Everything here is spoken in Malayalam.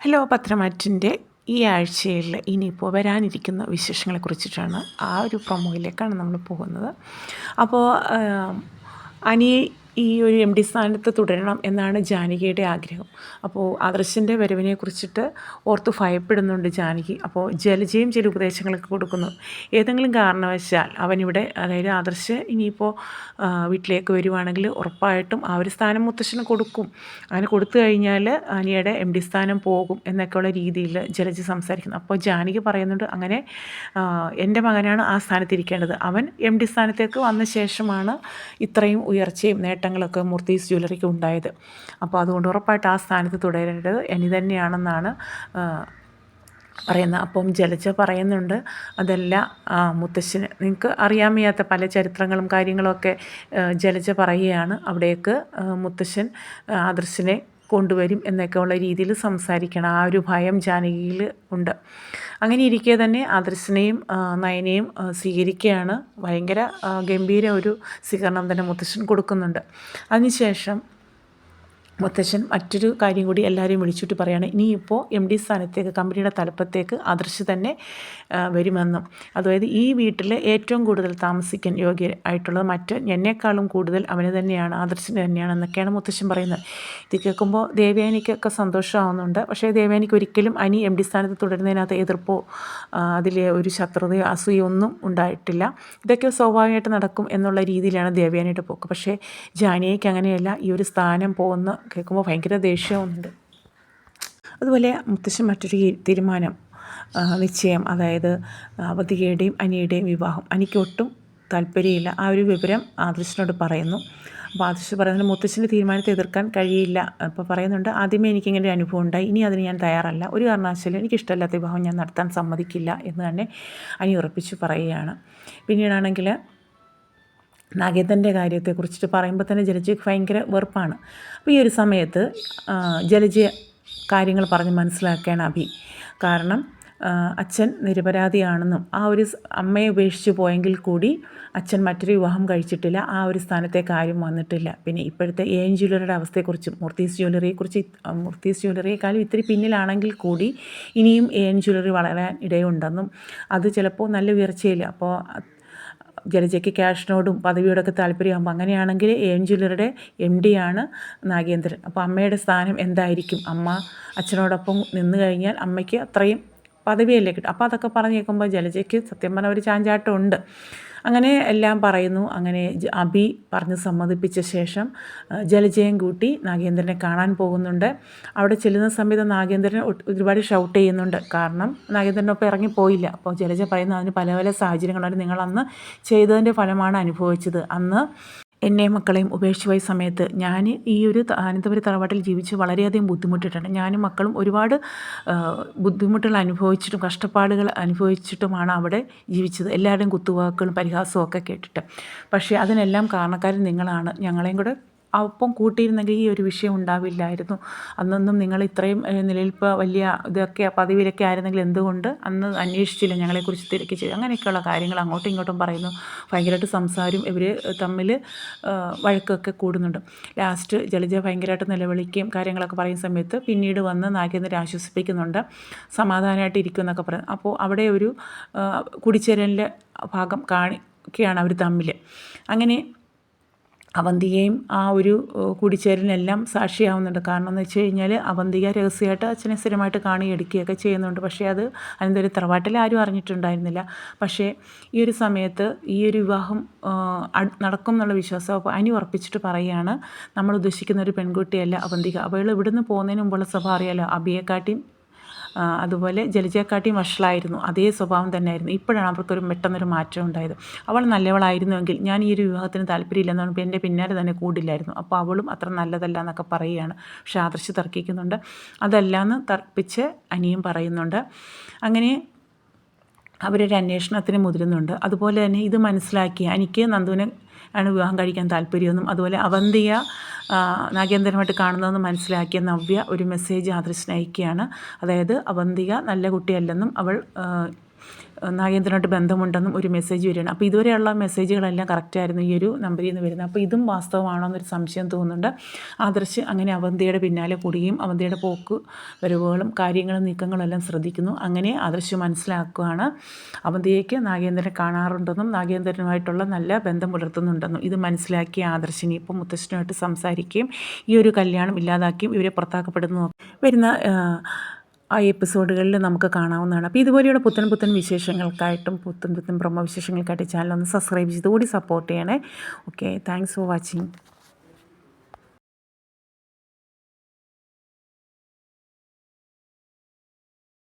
ഹലോ പത്രമാറ്റിൻ്റെ ഈ ആഴ്ചയിൽ ഇനിയിപ്പോൾ വരാനിരിക്കുന്ന വിശേഷങ്ങളെക്കുറിച്ചിട്ടാണ് ആ ഒരു പ്രൊമോയിലേക്കാണ് നമ്മൾ പോകുന്നത്. അപ്പോൾ അനി ഈ ഒരു എം ഡി സ്ഥാനത്ത് തുടരണം എന്നാണ് ജാനകിയുടെ ആഗ്രഹം. അപ്പോൾ ആദർശിൻ്റെ വരവിനെ കുറിച്ചിട്ട് ഓർത്ത് ഭയപ്പെടുന്നുണ്ട് ജാനകി. അപ്പോൾ ജലജയും ചില ഉപദേശങ്ങളൊക്കെ കൊടുക്കുന്നു. ഏതെങ്കിലും കാരണവശാൽ അവനിവിടെ, അതായത് ആദർശ് ഇനിയിപ്പോൾ വീട്ടിലേക്ക് വരുവാണെങ്കിൽ ഉറപ്പായിട്ടും ആ ഒരു സ്ഥാനം മുത്തശ്ശന് കൊടുക്കും. അങ്ങനെ കൊടുത്തു കഴിഞ്ഞാൽ അനിയുടെ എം ഡി സ്ഥാനം പോകും എന്നൊക്കെയുള്ള രീതിയിൽ ജലജ സംസാരിക്കുന്നു. അപ്പോൾ ജാനകി പറയുന്നുണ്ട്, അങ്ങനെ എൻ്റെ മകനാണ് ആ സ്ഥാനത്തിരിക്കേണ്ടത്. അവൻ എം ഡി സ്ഥാനത്തേക്ക് വന്ന ശേഷമാണ് ഇത്രയും ഉയർച്ചയും നേട്ടങ്ങളൊക്കെ മൂർത്തീസ് ജ്വല്ലറിക്ക് ഉണ്ടായത്. അപ്പോൾ അതുകൊണ്ട് ഉറപ്പായിട്ട് ആ സ്ഥാനത്ത് തുടരേണ്ടത് അനി തന്നെയാണെന്നാണ് പറയുന്നത്. അപ്പം ജലജ പറയുന്നുണ്ട്, അതല്ല മുത്തശ്ശന് നിങ്ങൾക്ക് അറിയാൻ വയ്യാത്ത പല ചരിത്രങ്ങളും കാര്യങ്ങളൊക്കെ ജലജ പറയുകയാണ്. അവിടേക്ക് മുത്തശ്ശൻ ആദർശിനെ കൊണ്ടുവരും എന്നൊക്കെയുള്ള രീതിയിൽ സംസാരിക്കണം. ആ ഒരു ഭയം ജാനകിയിൽ ഉണ്ട്. അങ്ങനെ ഇരിക്കെ തന്നെ ആദർശിനെയും നയനെയും സ്വീകരിക്കുകയാണ്. ഭയങ്കര ഗംഭീര ഒരു സ്വീകരണം തന്നെ മുത്തശ്ശൻ കൊടുക്കുന്നുണ്ട്. അതിനുശേഷം മുത്തശ്ശൻ മറ്റൊരു കാര്യം കൂടി എല്ലാവരെയും വിളിച്ചിട്ട് പറയുകയാണ്, ഇനിയിപ്പോൾ എം ഡി സ്ഥാനത്തേക്ക്, കമ്പനിയുടെ തലപ്പത്തേക്ക് ആദർശ് തന്നെ വരുമെന്നും, അതായത് ഈ വീട്ടിൽ ഏറ്റവും കൂടുതൽ താമസിക്കാൻ യോഗ്യരായിട്ടുള്ളത് എന്നെക്കാളും കൂടുതൽ അവന് തന്നെയാണ്, ആദർശിന് തന്നെയാണ് എന്നൊക്കെയാണ് മുത്തശ്ശൻ പറയുന്നത്. ഇത് കേൾക്കുമ്പോൾ ദേവയാനിക്കൊക്കെ സന്തോഷമാവുന്നുണ്ട്. പക്ഷേ ദേവയാനിക്ക് ഒരിക്കലും അനി എം ഡി സ്ഥാനത്ത് തുടരുന്നതിനകത്ത് എതിർപ്പോ അതിൽ ഒരു ശത്രുതയോ അസൂയോ ഒന്നും ഉണ്ടായിട്ടില്ല. ഇതൊക്കെ സ്വാഭാവികമായിട്ട് നടക്കും എന്നുള്ള രീതിയിലാണ് ദേവയാനിയുടെ പോക്ക്. പക്ഷേ ജാനകിക്ക് അങ്ങനെയല്ല. ഈ ഒരു സ്ഥാനം പോകുന്ന കേൾക്കുമ്പോൾ ഭയങ്കര ദേഷ്യമുണ്ട്. അതുപോലെ മുത്തശ്ശൻ മറ്റൊരു തീരുമാനം, നിശ്ചയം, അതായത് അവന്തികയുടെയും അനിയുടെയും വിവാഹം. അനിക്ക് ഒട്ടും താല്പര്യമില്ല. ആ ഒരു വിവരം ആദർശിനോട് പറയുന്നു. അപ്പോൾ ആദർശ് പറയുന്നത് മുത്തശ്ശൻ്റെ തീരുമാനത്തെ എതിർക്കാൻ കഴിയില്ല. അപ്പോൾ പറയുന്നുണ്ട്, ആദ്യമേ എനിക്കിങ്ങനെ ഒരു അനുഭവം ഉണ്ടായി, ഇനി അതിന് ഞാൻ തയ്യാറല്ല, ഒരു കാരണവശാലും എനിക്കിഷ്ടമില്ലാത്ത വിവാഹം ഞാൻ നടത്താൻ സമ്മതിക്കില്ല എന്ന് തന്നെ അനി ഉറപ്പിച്ചു പറയുകയാണ്. പിന്നീടാണെങ്കിൽ നാഗേന്ദ്രൻ്റെ കാര്യത്തെക്കുറിച്ചിട്ട് പറയുമ്പോൾ തന്നെ ജലജയ്ക്ക് ഭയങ്കര വെറുപ്പാണ്. അപ്പോൾ ഈ ഒരു സമയത്ത് ജലജ കാര്യങ്ങൾ പറഞ്ഞ് മനസ്സിലാക്കുകയാണ് അഭി. കാരണം അച്ഛൻ നിരപരാധിയാണെന്നും ആ ഒരു അമ്മയെ ഉപേക്ഷിച്ച് പോയെങ്കിൽ കൂടി അച്ഛൻ മറ്റൊരു വിവാഹം കഴിച്ചിട്ടില്ല, ആ ഒരു സ്ഥാനത്തേക്ക് ആരും വന്നിട്ടില്ല. പിന്നെ ഇപ്പോഴത്തെ എൻ ജ്വല്ലറിയുടെ അവസ്ഥയെക്കുറിച്ചും മൂർത്തീസ് ജ്വല്ലറിയെക്കാളും ഇത്തിരി പിന്നിലാണെങ്കിൽ കൂടി ഇനിയും എൻ ജ്വല്ലറി വളരാൻ ഇടയുണ്ടെന്നും അത് ചിലപ്പോൾ നല്ല ഉയർച്ചയില്ല. അപ്പോൾ ജലജയ്ക്ക് ക്യാഷിനോടും പദവിയോടൊക്കെ താല്പര്യമാകുമ്പോൾ അങ്ങനെയാണെങ്കിൽ എൻ ജ്വല്ലറിയുടെ എം ഡിയാണ് നാഗേന്ദ്രൻ. അപ്പോൾ അമ്മയുടെ സ്ഥാനം എന്തായിരിക്കും? അമ്മ അച്ഛനോടൊപ്പം നിന്ന് കഴിഞ്ഞാൽ അമ്മയ്ക്ക് അത്രയും പദവിയല്ലേ കിട്ടും. അപ്പോൾ അതൊക്കെ പറഞ്ഞ് കേൾക്കുമ്പോൾ ജലജയ്ക്ക് സത്യം പറഞ്ഞ ഒരു ചാഞ്ചാട്ടമുണ്ട്. അങ്ങനെ എല്ലാം പറയുന്നു. അങ്ങനെ അഭി പറഞ്ഞ് സമ്മതിപ്പിച്ച ശേഷം ജലജയം കൂട്ടി നാഗേന്ദ്രനെ കാണാൻ പോകുന്നുണ്ട്. അവിടെ ചെല്ലുന്ന സമയത്ത് നാഗേന്ദ്രൻ ഒരുപാട് ഷൗട്ട് ചെയ്യുന്നുണ്ട്. കാരണം നാഗേന്ദ്രനൊപ്പം ഇറങ്ങിപ്പോയില്ല. അപ്പോൾ ജലജ പറയുന്നു, അതിന് പല പല സാഹചര്യങ്ങളുണ്ട്, നിങ്ങൾ അന്ന് ചെയ്തതിൻ്റെ ഫലമാണ് അനുഭവിച്ചത്. അന്ന് എന്നെയും മക്കളെയും ഉപേക്ഷിച്ച് പോയ സമയത്ത് ഞാൻ ഈ ഒരു അനന്തപുരി തറവാട്ടിൽ ജീവിച്ച് വളരെയധികം ബുദ്ധിമുട്ടിയിട്ടുണ്ട്. ഞാനും മക്കളും ഒരുപാട് ബുദ്ധിമുട്ടുകൾ അനുഭവിച്ചിട്ടും കഷ്ടപ്പാടുകൾ അനുഭവിച്ചിട്ടുമാണ് അവിടെ ജീവിച്ചത്. എല്ലാവരുടെയും കുത്തുവാക്കുകളും പരിഹാസവും ഒക്കെ കേട്ടിട്ട്. പക്ഷേ അതിനെല്ലാം കാരണക്കാരൻ നിങ്ങളാണ്. ഞങ്ങളെയും കൂടെ ഒപ്പം കൂട്ടിയിരുന്നെങ്കിൽ ഈ ഒരു വിഷയം ഉണ്ടാവില്ലായിരുന്നു. അന്നൊന്നും നിങ്ങൾ ഇത്രയും നിലനിൽപ്പ് വലിയ ഇതൊക്കെ പദവിയിലൊക്കെ ആയിരുന്നെങ്കിൽ എന്തുകൊണ്ട് അന്ന് അന്വേഷിച്ചില്ല, ഞങ്ങളെക്കുറിച്ച് തിരക്കി ചെയ്തു, അങ്ങനെയൊക്കെയുള്ള കാര്യങ്ങൾ അങ്ങോട്ടും ഇങ്ങോട്ടും പറയുന്നു. ഭയങ്കരമായിട്ട് സംസാരം, ഇവർ തമ്മിൽ വഴക്കൊക്കെ കൂടുന്നുണ്ട്. ലാസ്റ്റ് ജലജ ഭയങ്കരമായിട്ട് നിലവിളിക്കുകയും കാര്യങ്ങളൊക്കെ പറയുന്ന സമയത്ത് പിന്നീട് വന്ന് നാഗേന്ദ്രനെ ആശ്വസിപ്പിക്കുന്നുണ്ട്. സമാധാനമായിട്ട് ഇരിക്കും എന്നൊക്കെ പറയും. അപ്പോൾ അവിടെ ഒരു കുടിച്ചേരലിൻ്റെ ഭാഗം കാണിക്കുകയാണ് അവർ തമ്മിൽ. അങ്ങനെ അവന്തികയും ആ ഒരു കൂടിച്ചേരലിനെല്ലാം സാക്ഷിയാവുന്നുണ്ട്. കാരണം എന്ന് വെച്ച് കഴിഞ്ഞാൽ അവന്തിക രഹസ്യമായിട്ട് അച്ഛനെ സ്ഥിരമായിട്ട് എടുക്കുകയൊക്കെ ചെയ്യുന്നുണ്ട്. പക്ഷേ അത് അനന്തപുരി തറവാട്ടിൽ ആരും അറിഞ്ഞിട്ടുണ്ടായിരുന്നില്ല. പക്ഷേ ഈ ഒരു സമയത്ത് ഈ ഒരു വിവാഹം നടക്കും എന്നുള്ള വിശ്വാസം അപ്പോൾ അനി ഉറപ്പിച്ചിട്ട് പറയുകയാണ്, നമ്മൾ ഉദ്ദേശിക്കുന്ന ഒരു പെൺകുട്ടിയല്ല അവന്തിക. അവൾ ഇവിടുന്ന് പോകുന്നതിന് മുമ്പുള്ള സ്വഭാവം അറിയാലോ, അഭിയെക്കാട്ടിയും അതുപോലെ ജലജയെക്കാട്ടിയും വഷളായിരുന്നു. അതേ സ്വഭാവം തന്നെയായിരുന്നു. ഇപ്പോഴാണ് അവർക്കൊരു പെട്ടെന്നൊരു മാറ്റം ഉണ്ടായത്. അവൾ നല്ലവളായിരുന്നുവെങ്കിൽ ഞാൻ ഈ ഒരു വിവാഹത്തിന് താല്പര്യമില്ലെന്നാണ് എൻ്റെ പിന്നാലെ തന്നെ കൂടില്ലായിരുന്നു. അപ്പോൾ അവളും അത്ര നല്ലതല്ല എന്നൊക്കെ പറയുകയാണ്. പക്ഷേ ആദർശ് തർക്കിക്കുന്നുണ്ട്. അതല്ലാന്ന് തർപ്പിച്ച് അനിയും പറയുന്നുണ്ട്. അങ്ങനെ അവരൊരു അന്വേഷണത്തിന് മുതിരുന്നുണ്ട്. അതുപോലെ തന്നെ ഇത് മനസ്സിലാക്കി എനിക്ക് നന്ദുവിനെ ആണ് വിവാഹം കഴിക്കാൻ താല്പര്യമെന്നും അതുപോലെ അവന്തിക നാഗേന്ദ്രനുമായിട്ട് കാണുന്നതെന്ന് മനസ്സിലാക്കിയ നവ്യ ഒരു മെസ്സേജ് ആദർശിന് അയക്കുകയാണ്. അതായത് അവന്തിക നല്ല കുട്ടിയല്ലെന്നും അവൾ നാഗേന്ദ്രനായിട്ട് ബന്ധമുണ്ടെന്നും ഒരു മെസ്സേജ് വരികയാണ്. അപ്പോൾ ഇതുവരെയുള്ള മെസ്സേജുകളെല്ലാം കറക്റ്റായിരുന്നു ഈ ഒരു നമ്പറിൽ നിന്ന് വരുന്നത്. അപ്പോൾ ഇതും വാസ്തവമാണോ എന്നൊരു സംശയം തോന്നുന്നുണ്ട്. ആദർശ് അങ്ങനെ അവന്തിയുടെ പിന്നാലെ കൂടുകയും അവന്തിയുടെ പോക്ക് വരവുകളും കാര്യങ്ങളും നീക്കങ്ങളും എല്ലാം ശ്രദ്ധിക്കുന്നു. അങ്ങനെ ആദർശ് മനസ്സിലാക്കുകയാണ് അവന്തിയേക്ക് നാഗേന്ദ്രനെ കാണാറുണ്ടെന്നും നാഗേന്ദ്രനുമായിട്ടുള്ള നല്ല ബന്ധം പുലർത്തുന്നുണ്ടെന്നും. ഇത് മനസ്സിലാക്കിയ ആദർശിനി ഇപ്പം മുത്തശ്ശനുമായിട്ട് സംസാരിക്കുകയും ഈ ഒരു കല്യാണം ഇല്ലാതാക്കിയും ഇവരെ പുറത്താക്കപ്പെടുന്നു വരുന്ന ആ എപ്പിസോഡുകളിൽ നമുക്ക് കാണാവുന്നതാണ്. അപ്പോൾ ഇതുപോലെയുള്ള പുത്തൻ വിശേഷങ്ങൾക്കായിട്ടും പുത്തൻ പ്രൊമോ വിശേഷങ്ങൾക്കായിട്ട് ചാനൽ ഒന്ന് സബ്സ്ക്രൈബ് ചെയ്ത് കൂടി സപ്പോർട്ട് ചെയ്യണേ. Okay, thanks for watching.